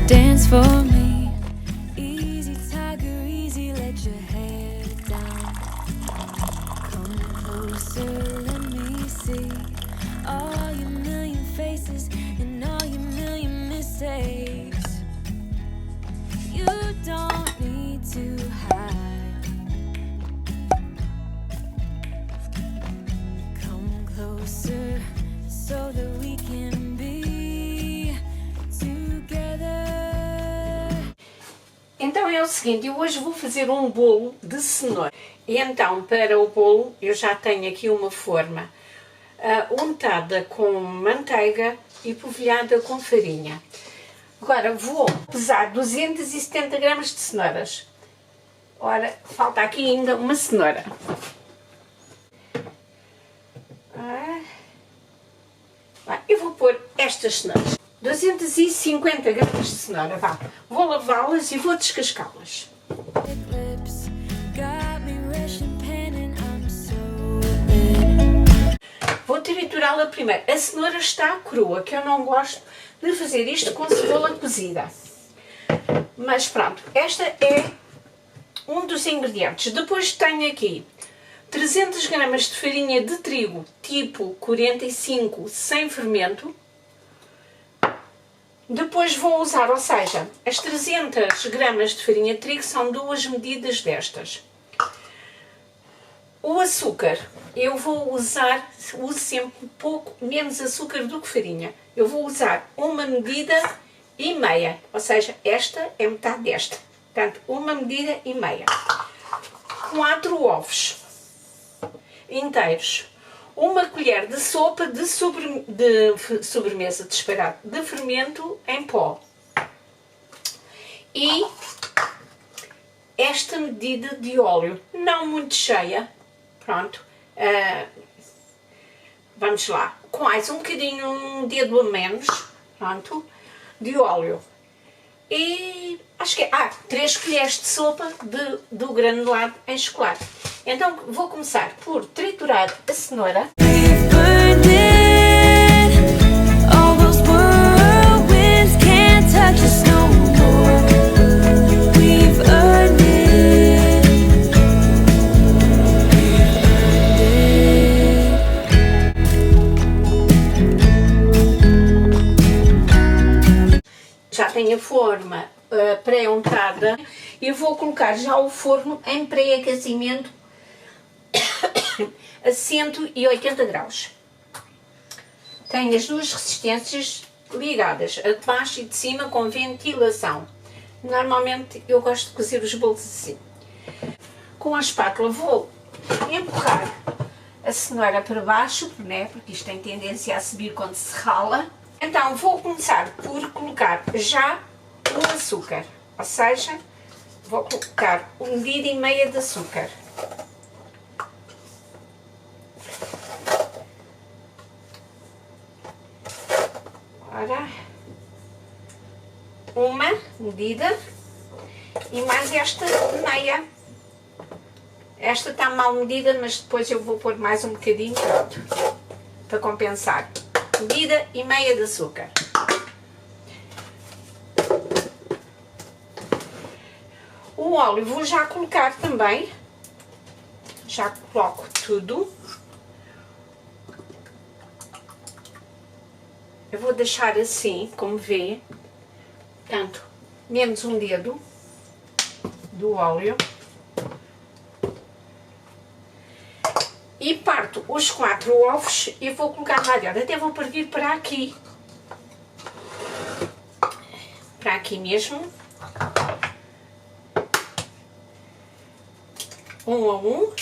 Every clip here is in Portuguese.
dance for me. Easy tiger, easy, let your hair down. Come closer, let me see all your million faces and all your million mistakes. You don't need to hide. Come closer so that we can be together. Então é o seguinte, eu hoje vou fazer um bolo de cenoura. E então, para o bolo, eu já tenho aqui uma forma untada com manteiga e polvilhada com farinha. Agora vou pesar 270 gramas de cenouras. Ora, falta aqui ainda uma cenoura. Eu vou pôr estas cenouras. 250 gramas de cenoura, vá. Vou lavá-las e vou descascá-las. Lips got me rushing, pen and I'm so Vou triturá-la primeiro. A cenoura está crua, que eu não gosto de fazer isto com cebola cozida. Mas pronto, esta é um dos ingredientes. Depois tenho aqui 300 gramas de farinha de trigo tipo 45 sem fermento. Depois vou usar, ou seja, as 300 gramas de farinha de trigo são 2 medidas destas. O açúcar, eu vou usar, uso sempre um pouco menos açúcar do que farinha. Eu vou usar 1 medida e meia, ou seja, esta é metade desta. Portanto, 1 medida e meia. 4 ovos inteiros. 1 colher de sopa de sobremesa, disparado, de fermento em pó. E esta medida de óleo, não muito cheia, pronto, vamos lá, quase um bocadinho, um dedo a menos, pronto, de óleo. E acho que é 3 colheres de sopa do granulado em chocolate. Então vou começar por triturar a cenoura. We've burned it. All those whirlwinds can't touch us no more. We've earned it. Já tenho a forma pré-untada e vou colocar já o forno em pré-aquecimento a 180 graus. Tenho as duas resistências ligadas, a de baixo e de cima, com ventilação. Normalmente eu gosto de cozer os bolos assim. Com a espátula vou empurrar a cenoura para baixo, né, porque isto tem tendência a subir quando se rala. Então vou começar por colocar já o açúcar, ou seja, vou colocar 1 medida e meia de açúcar. Ora, 1 medida e mais esta meia. Esta está mal medida, mas depois eu vou pôr mais um bocadinho, pronto, para compensar. Medida e meia de açúcar. O óleo vou já colocar também. Já coloco tudo. Eu vou deixar assim, como vê, portanto, menos um dedo do óleo. E parto os 4 ovos e vou colocar lá dentro. Até vou partir para aqui. Para aqui mesmo. 1 a 1.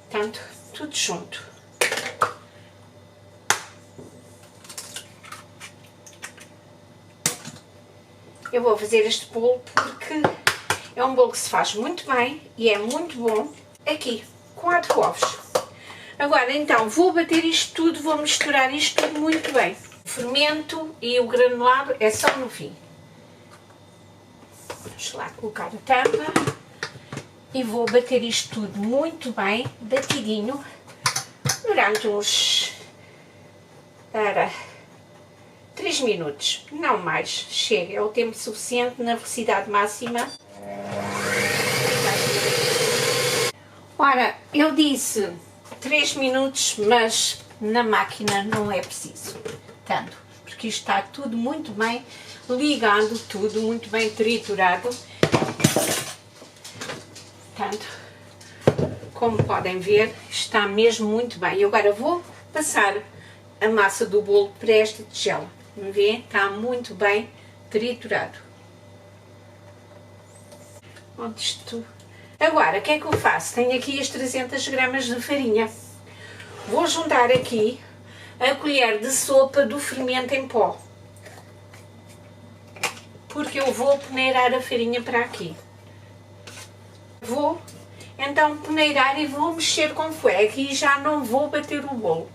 Portanto, tudo junto. Eu vou fazer este bolo porque é um bolo que se faz muito bem e é muito bom. Aqui, 4 ovos. Agora, então, vou bater isto tudo, vou misturar isto tudo muito bem. O fermento e o granulado é só no fim. Vamos lá colocar a tampa e vou bater isto tudo muito bem, batidinho, durante uns 3 3 minutos, não mais, chega, é o tempo suficiente na velocidade máxima. Ora, eu disse 3 minutos, mas na máquina não é preciso tanto, porque isto está tudo muito bem ligado, tudo muito bem triturado. Portanto, como podem ver, está mesmo muito bem. Eu agora vou passar a massa do bolo para esta tigela. Vê? Está muito bem triturado. Onde isto? Agora, o que é que eu faço? Tenho aqui as 300 gramas de farinha. Vou juntar aqui a colher de sopa do fermento em pó. Porque eu vou peneirar a farinha para aqui. Vou então peneirar e vou mexer com fogo e já não vou bater o bolo.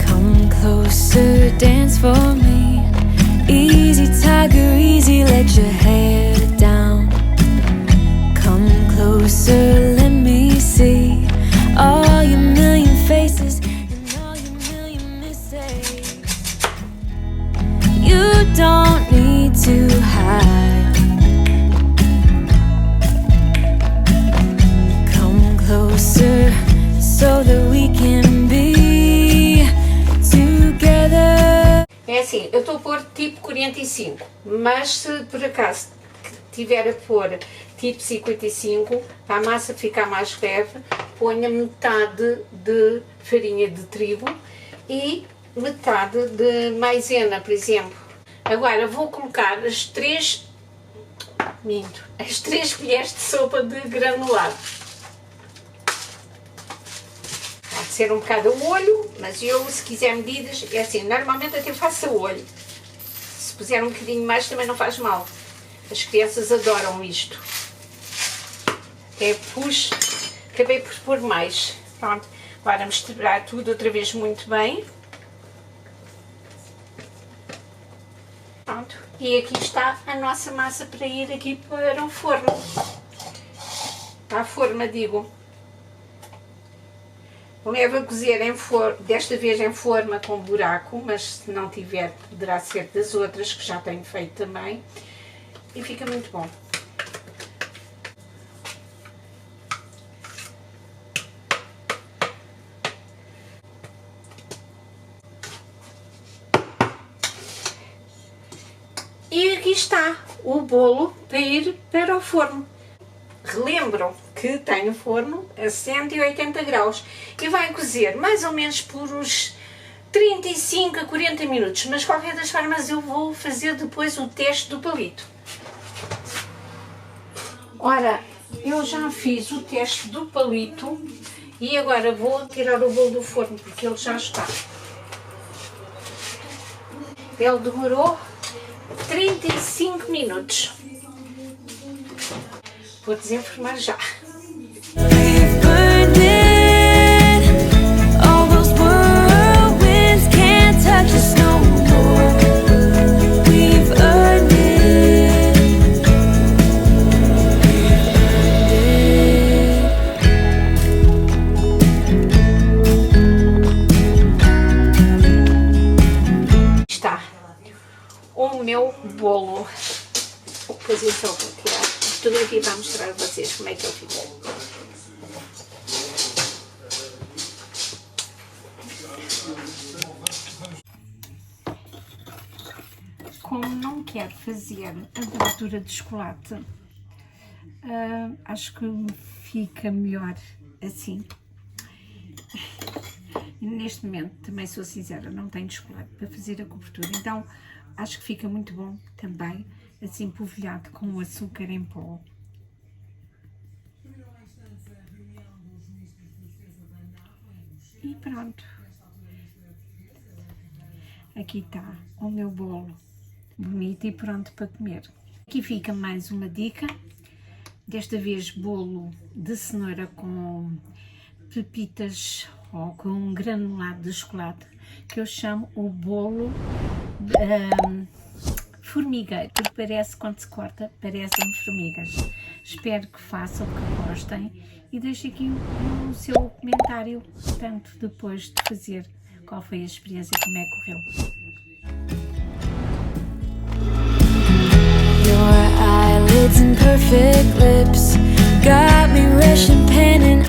Come closer, dance for me. Easy tiger, easy, let your hair down. Come closer, let me see all your million faces and all your million mistakes. You don't need to hide. Come closer so that we can be together. É assim, eu estou a pôr tipo 45, mas se por acaso tiver a pôr tipo 55, para a massa ficar mais leve, ponha metade de farinha de trigo e metade de maisena, por exemplo. Agora vou colocar as 3 colheres de sopa de granulado. Pode ser um bocado a olho, mas eu, se quiser medidas, é assim, normalmente até faço a olho. Se puser um bocadinho mais também não faz mal. As crianças adoram isto. Acabei por pôr mais. Pronto, agora misturar tudo outra vez muito bem. Pronto, e aqui está a nossa massa para ir aqui para o forno. À forma, digo. Levo a cozer desta vez em forma com buraco, mas se não tiver, poderá ser das outras que já tenho feito também. E fica muito bom. E aqui está o bolo para ir para o forno. Relembram que tenho o forno a 180 graus e vai cozer mais ou menos por uns 35 a 40 minutos, mas de qualquer das formas eu vou fazer depois o teste do palito. Ora, eu já fiz o teste do palito e agora vou tirar o bolo do forno porque ele já está. Ele demorou 35 minutos. Vou desenformar já. We've burned it. All those whirlwinds can't touch us no more. We've earned it. Está o meu bolo. Depois eu só vou tirar tudo aqui para mostrar a vocês como é que eu fiz. Como não quero fazer a bordura de chocolate, acho que fica melhor assim. E neste momento, também sou sincera, não tenho chocolate para fazer a cobertura, então acho que fica muito bom também, assim polvilhado com o açúcar em pó. E pronto. Aqui está o meu bolo bonito e pronto para comer. Aqui fica mais uma dica. Desta vez bolo de cenoura com pepitas ou com um granulado de chocolate, que eu chamo o bolo formigueiro, porque parece, quando se corta, parecem formigas. Espero que façam, que gostem e deixem aqui o seu comentário, portanto, depois de fazer, qual foi a experiência, como é que correu. Your eyelids and perfect lips got me rushing pen and